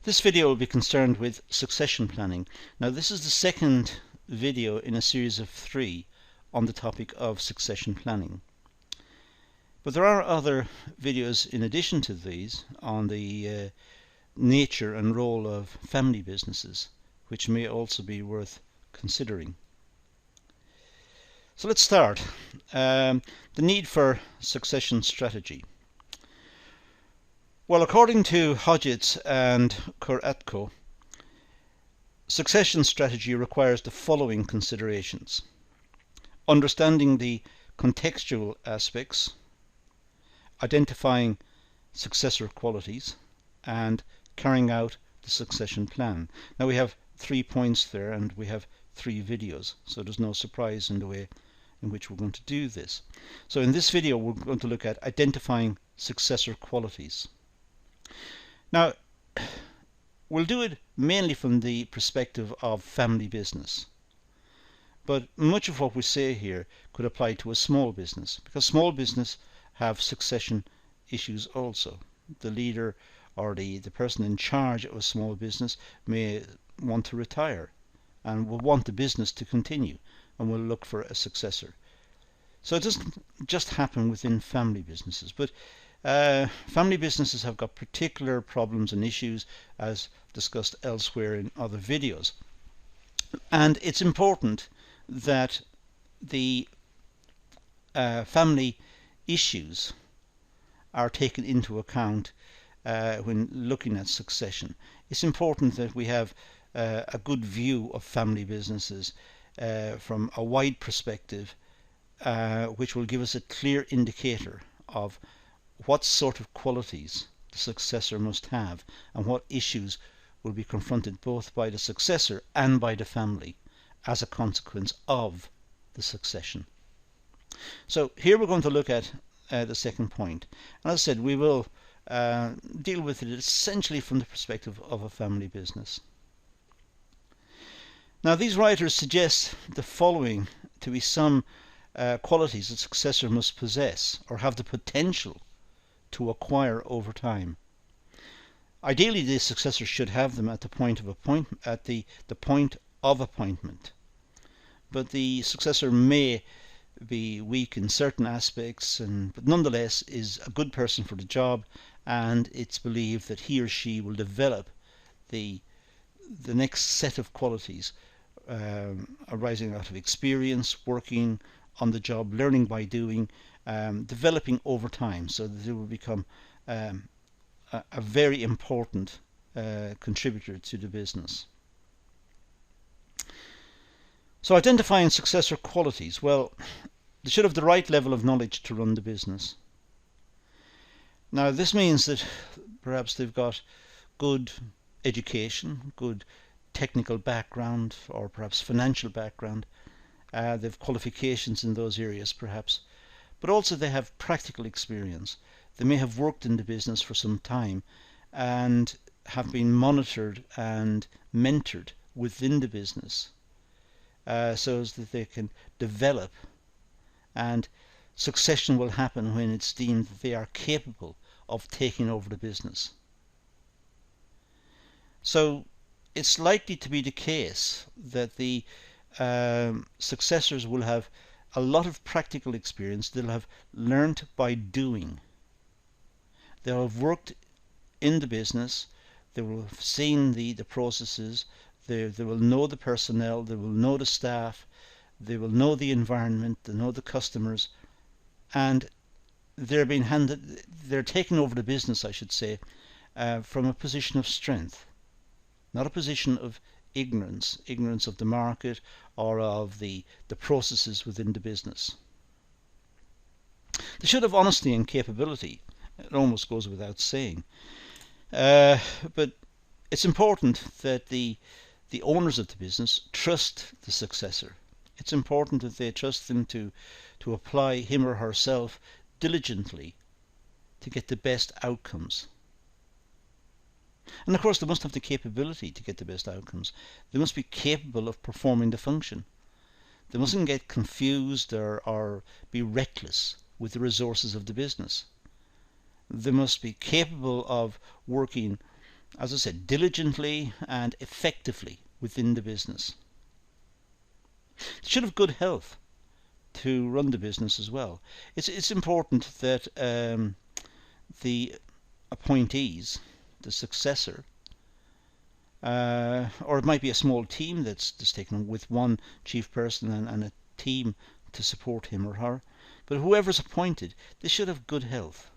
This video will be concerned with succession planning. Now, this is the second video in a series of 3 on the topic of succession planning. But there are other videos in addition to these on the nature and role of family businesses, which may also be worth considering. So let's start. The need for succession strategy. Well, according to Hodgetts and Kuratko, succession strategy requires the following considerations: understanding the contextual aspects, identifying successor qualities, and carrying out the succession plan. Now, we have 3 points there and we have 3 videos, so there's no surprise in the way in which we're going to do this. So in this video we're going to look at identifying successor qualities. Now, we'll do it mainly from the perspective of family business, but much of what we say here could apply to a small business, because small business have succession issues also. The leader or the person in charge of a small business may want to retire and will want the business to continue and will look for a successor. So it doesn't just happen within family businesses, but family businesses have got particular problems and issues, as discussed elsewhere in other videos. And it's important that the family issues are taken into account when looking at succession. It's important that we have a good view of family businesses from a wide perspective, which will give us a clear indicator of what sort of qualities the successor must have and what issues will be confronted both by the successor and by the family as a consequence of the succession. So here we're going to look at the second point. And as I said, we will deal with it essentially from the perspective of a family business. Now, these writers suggest the following to be some qualities a successor must possess or have the potential to acquire over time. Ideally, the successor should have them at the point of appointment, but the successor may be weak in certain aspects, but nonetheless is a good person for the job, and it's believed that he or she will develop the next set of qualities arising out of experience, working on the job, learning by doing, developing over time, so that it will become a very important contributor to the business. So identifying successor qualities, well, they should have the right level of knowledge to run the business. Now, this means that perhaps they've got good education, good technical background, or perhaps financial background. They've qualifications in those areas perhaps, but also they have practical experience. They may have worked in the business for some time and have been monitored and mentored within the business, so as that they can develop, and succession will happen when it's deemed that they are capable of taking over the business. So it's likely to be the case that the successors will have a lot of practical experience. They'll have learnt by doing. They'll have worked in the business. They will have seen the processes. They will know the personnel. They will know the staff. They will know the environment. They know the customers, and they're taking over the business, I should say, from a position of strength, not a position of ignorance of the market or of the processes within the business. They should have honesty and capability. It almost goes without saying. But it's important that the owners of the business trust the successor. It's important that they trust them to apply him or herself diligently to get the best outcomes. And of course, they must have the capability to get the best outcomes. They must be capable of performing the function. They mustn't get confused or be reckless with the resources of the business. They must be capable of working as I said, diligently and effectively within the business. They should have good health to run the business as well. It's important that the appointees, the successor, or it might be a small team that's taken with one chief person and a team to support him or her, but whoever's appointed, they should have good health.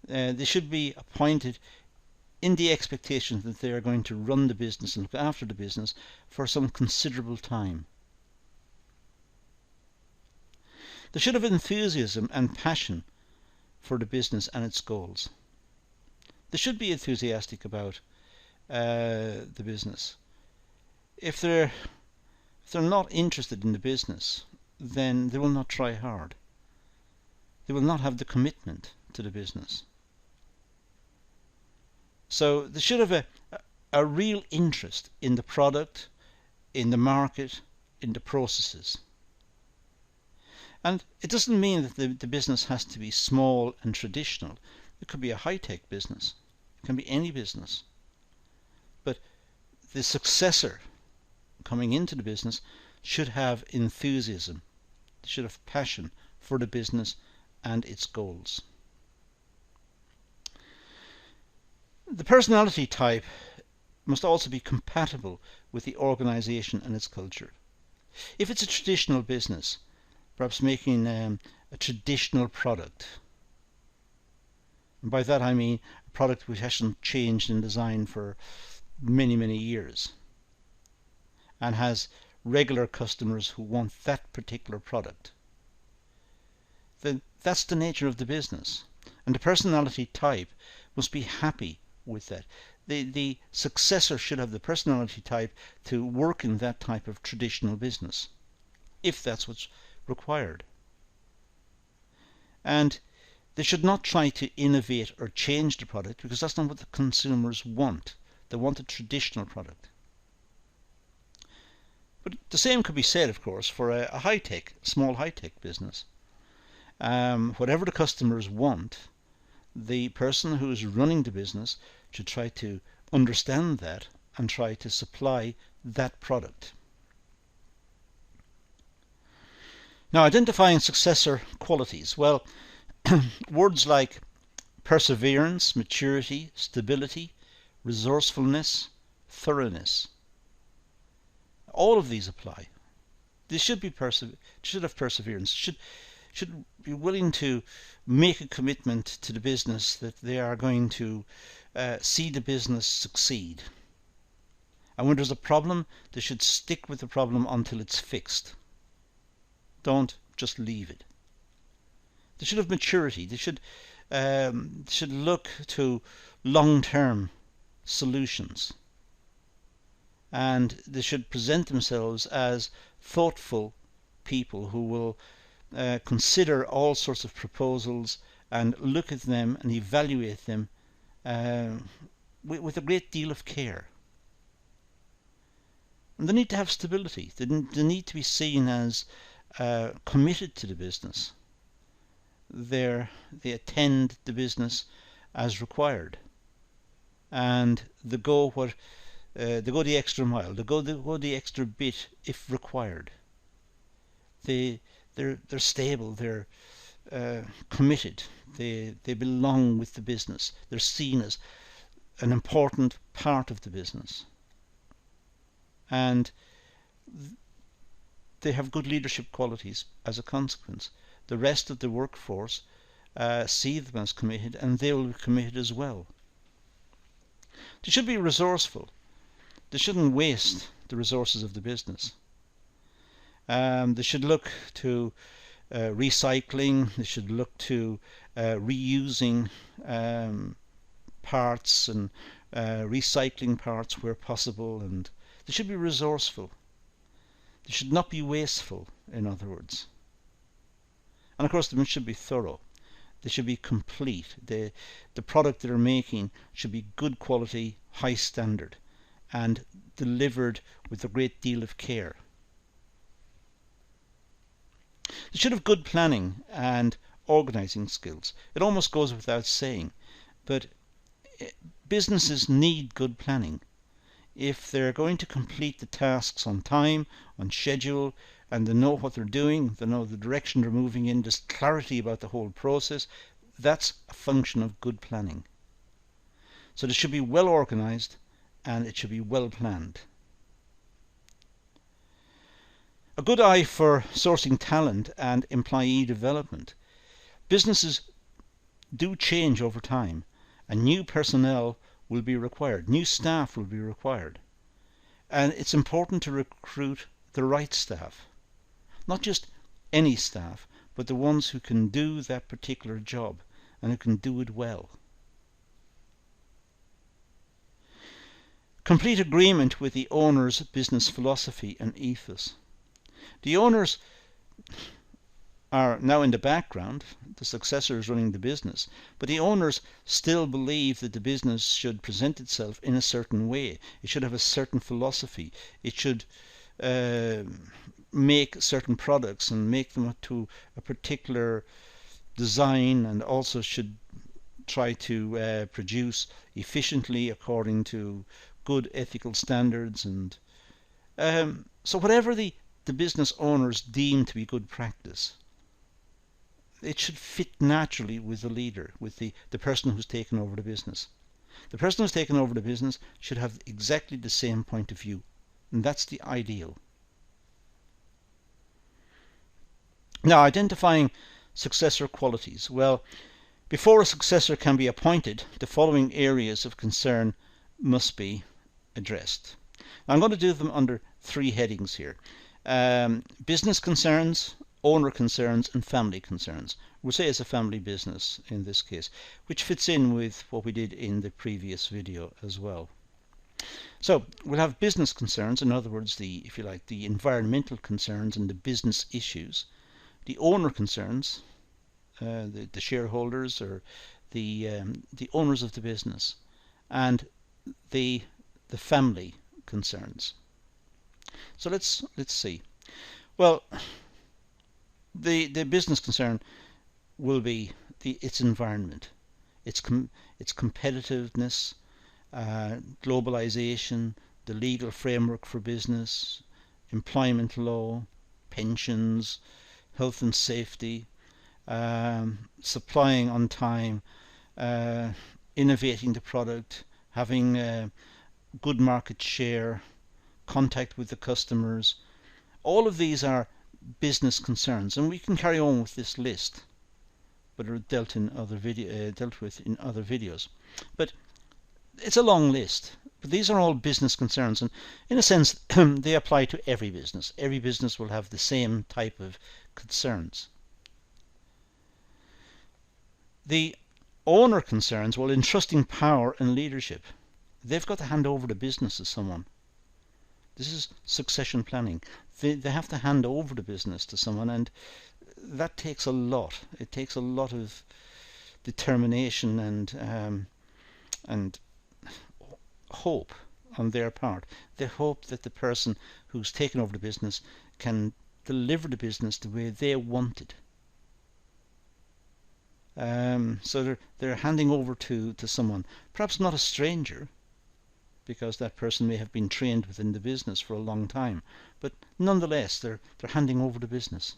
They should be appointed in the expectation that they are going to run the business and look after the business for some considerable time. They should have enthusiasm and passion for the business and its goals. They should be enthusiastic about the business. If they're not interested in the business, then they will not try hard. They will not have the commitment to the business. So they should have a real interest in the product, in the market, in the processes. And it doesn't mean that the business has to be small and traditional. It could be a high-tech business. It can be any business. But the successor coming into the business should have enthusiasm. They should have passion for the business and its goals. The personality type must also be compatible with the organization and its culture. If it's a traditional business, perhaps making a traditional product, and by that I mean a product which hasn't changed in design for many years and has regular customers who want that particular product, then that's the nature of the business, and the personality type must be happy with that. The successor should have the personality type to work in that type of traditional business, if that's what's required. And they should not try to innovate or change the product, because that's not what the consumers want. They want a traditional product. But the same could be said, of course, for a small high-tech business. Whatever the customers want, the person who is running the business should try to understand that and try to supply that product. Now, identifying successor qualities. Well, words like perseverance, maturity, stability, resourcefulness, thoroughness, all of these apply. They should have perseverance, should be willing to make a commitment to the business that they are going to see the business succeed. And when there's a problem, they should stick with the problem until it's fixed. Don't just leave it. They should have maturity. They should look to long-term solutions. And they should present themselves as thoughtful people who will consider all sorts of proposals and look at them and evaluate them with a great deal of care. And they need to have stability. They need to be seen as committed to the business. They attend the business as required, and they go the extra mile. They go the extra bit if required. They're stable. They're committed. They belong with the business. They're seen as an important part of the business, and they have good leadership qualities as a consequence. The rest of the workforce see them as committed, and they will be committed as well. They should be resourceful. They shouldn't waste the resources of the business. They should look to recycling. They should look to reusing parts and recycling parts where possible, and they should be resourceful. They should not be wasteful, in other words. And of course, they should be thorough. They should be complete. The product that they're making should be good quality, high standard, and delivered with a great deal of care. They should have good planning and organizing skills. It almost goes without saying, but businesses need good planning. If they're going to complete the tasks on time, on schedule, and they know what they're doing, they know the direction they're moving in, there's clarity about the whole process, that's a function of good planning. So it should be well organized and it should be well planned. A good eye for sourcing talent and employee development. Businesses do change over time, and new personnel will be required, new staff will be required. And it's important to recruit the right staff. Not just any staff, but the ones who can do that particular job and who can do it well. Complete agreement with the owner's business philosophy and ethos. The owners are now in the background, the successor is running the business, but the owners still believe that the business should present itself in a certain way. It should have a certain philosophy. It should make certain products and make them to a particular design, and also should try to produce efficiently according to good ethical standards. And so whatever the business owners deem to be good practice, it should fit naturally with the leader, with the person who's taken over the business. The person who's taken over the business should have exactly the same point of view, and that's the ideal. Now, identifying successor qualities. Well, before a successor can be appointed, the following areas of concern must be addressed. Now, I'm going to do them under three headings here. Business concerns, owner concerns, and family concerns. We'll say it's a family business in this case, which fits in with what we did in the previous video as well. So we'll have business concerns, in other words, if you like, the environmental concerns and the business issues. The owner concerns, the shareholders or the owners of the business, and the family concerns. So let's see. Well, the business concern will be its environment, its competitiveness, globalization, the legal framework for business, employment law, pensions, health and safety, supplying on time, innovating the product, having a good market share, contact with the customers. All of these are business concerns, and we can carry on with this list, but are dealt with in other videos. But it's a long list, but these are all business concerns, and in a sense they apply to every business. Every business will have the same type of concerns. The owner concerns, well, entrusting power and leadership. They've got to hand over the business to someone. This is succession planning. They have to hand over the business to someone, and that takes a lot. It takes a lot of determination and hope on their part. They hope that the person who's taken over the business can deliver the business the way they want it. So they're handing over to someone, perhaps not a stranger, because that person may have been trained within the business for a long time, but nonetheless they're handing over the business.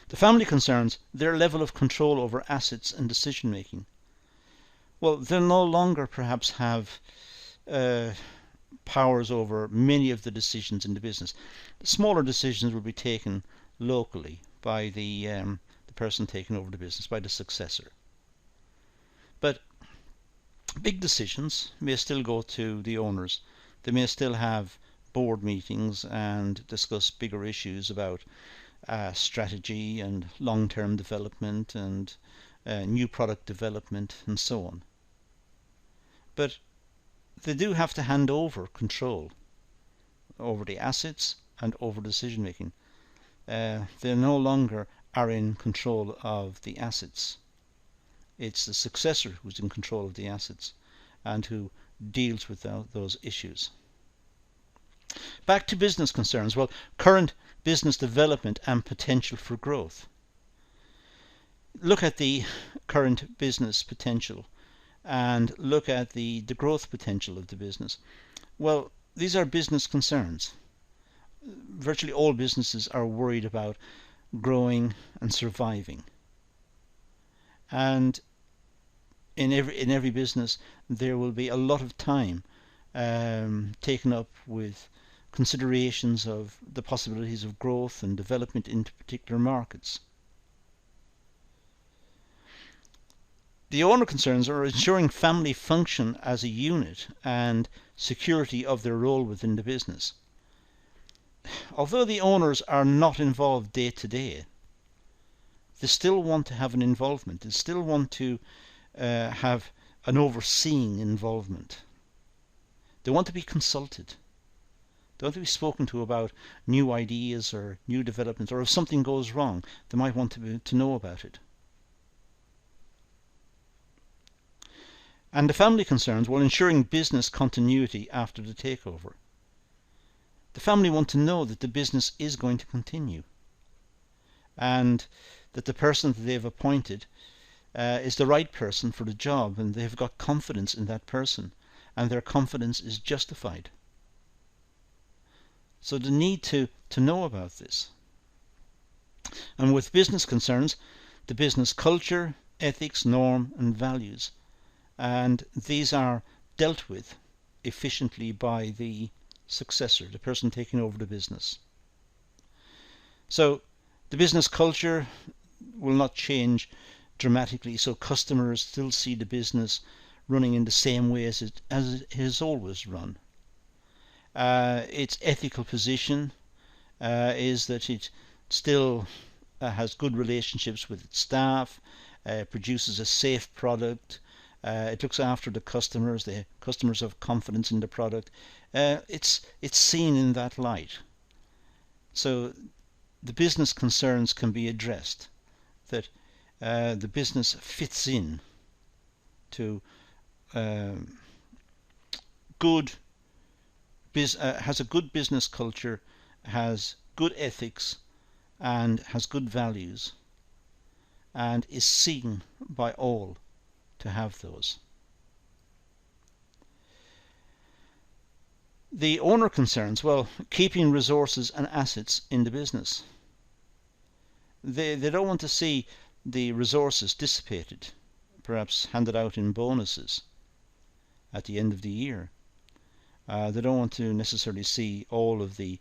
The family concerns their level of control over assets and decision making. Well, they'll no longer perhaps have powers over many of the decisions in the business. The smaller decisions will be taken locally by the person taking over the business, by the successor. But big decisions may still go to the owners. They may still have board meetings and discuss bigger issues about strategy and long-term development and new product development and so on. But they do have to hand over control over the assets and over decision making. They no longer are in control of the assets. It's the successor who's in control of the assets and who deals with those issues. Back to business concerns. Well, current business development and potential for growth. Look at the current business potential. and look at the growth potential of the business. Well, these are business concerns. Virtually all businesses are worried about growing and surviving. And in every business there will be a lot of time taken up with considerations of the possibilities of growth and development into particular markets. The owner concerns are ensuring family function as a unit and security of their role within the business. Although the owners are not involved day to day, they still want to have an involvement. They still want to have an overseeing involvement. They want to be consulted. They want to be spoken to about new ideas or new developments, or if something goes wrong, they might want to know about it. And the family concerns, well, ensuring business continuity after the takeover. The family want to know that the business is going to continue, and that the person that they've appointed is the right person for the job, and they've got confidence in that person, and their confidence is justified. So they need to know about this. And with business concerns, the business culture, ethics, norm and values. And these are dealt with efficiently by the successor, the person taking over the business. So the business culture will not change dramatically, so customers still see the business running in the same way as it has always run. Its ethical position is that it still has good relationships with its staff, produces a safe product, it looks after the customers have confidence in the product. It's seen in that light. So the business concerns can be addressed, that the business fits in to has a good business culture, has good ethics and has good values, and is seen by all to have those. The owner concerns, well, keeping resources and assets in the business. They don't want to see the resources dissipated, perhaps handed out in bonuses at the end of the year. They don't want to necessarily see all of the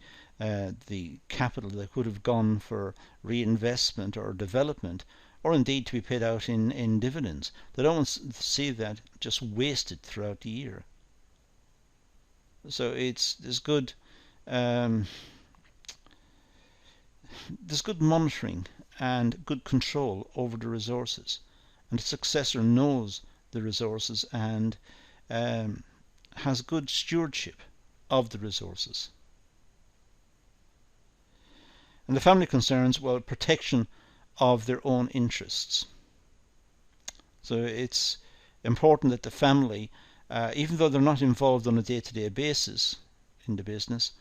capital that could have gone for reinvestment or development, or indeed to be paid out in dividends. They don't want to see that just wasted throughout the year. So there's good monitoring and good control over the resources, and the successor knows the resources and has good stewardship of the resources. And the family concerns, well, protection of their own interests. So it's important that the family, even though they're not involved on a day-to-day basis in the business,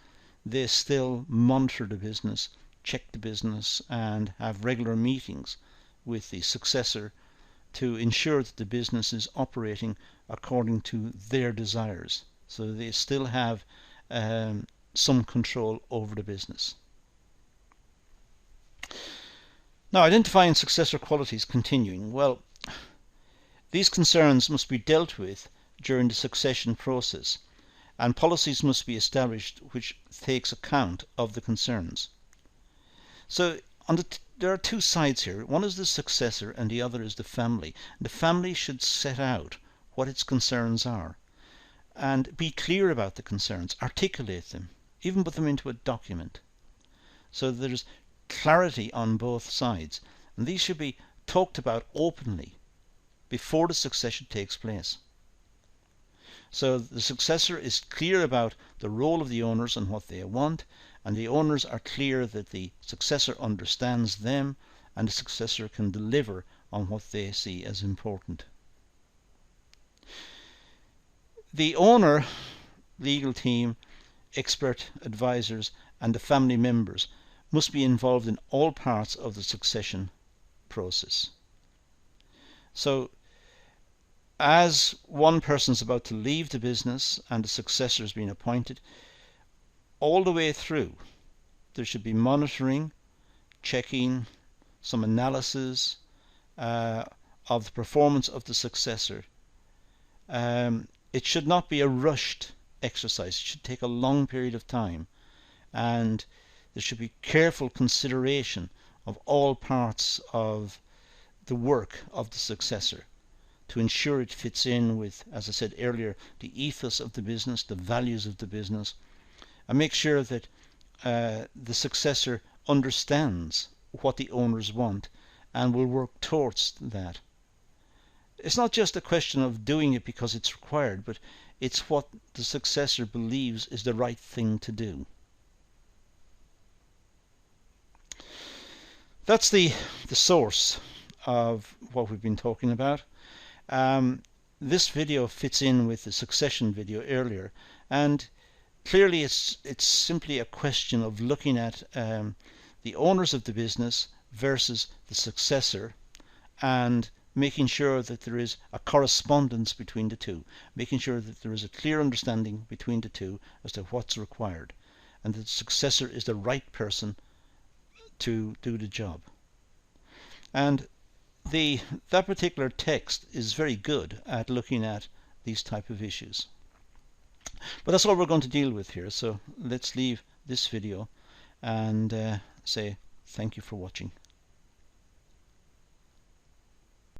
they still monitor the business, check the business, and have regular meetings with the successor to ensure that the business is operating according to their desires. So they still have some control over the business. Now, identifying successor qualities continuing. Well, these concerns must be dealt with during the succession process, and policies must be established which takes account of the concerns. So there are two sides here. One is the successor and the other is the family. The family should set out what its concerns are and be clear about the concerns, articulate them, even put them into a document, so there's clarity on both sides. And these should be talked about openly before the succession takes place. So the successor is clear about the role of the owners and what they want, and the owners are clear that the successor understands them and the successor can deliver on what they see as important. The owner, legal team, expert advisors and the family members must be involved in all parts of the succession process. So as one person's about to leave the business and a successor has been appointed, all the way through there should be monitoring, checking, some analysis of the performance of the successor. It should not be a rushed exercise. It should take a long period of time, and there should be careful consideration of all parts of the work of the successor to ensure it fits in with, as I said earlier, the ethos of the business, the values of the business, and make sure that the successor understands what the owners want and will work towards that. It's not just a question of doing it because it's required, but it's what the successor believes is the right thing to do. That's the source of what we've been talking about. This video fits in with the succession video earlier, and clearly it's simply a question of looking at the owners of the business versus the successor, and making sure that there is a correspondence between the two, making sure that there is a clear understanding between the two as to what's required, and that the successor is the right person to do the job. And that particular text is very good at looking at these type of issues. But that's all we're going to deal with here, so let's leave this video and say thank you for watching.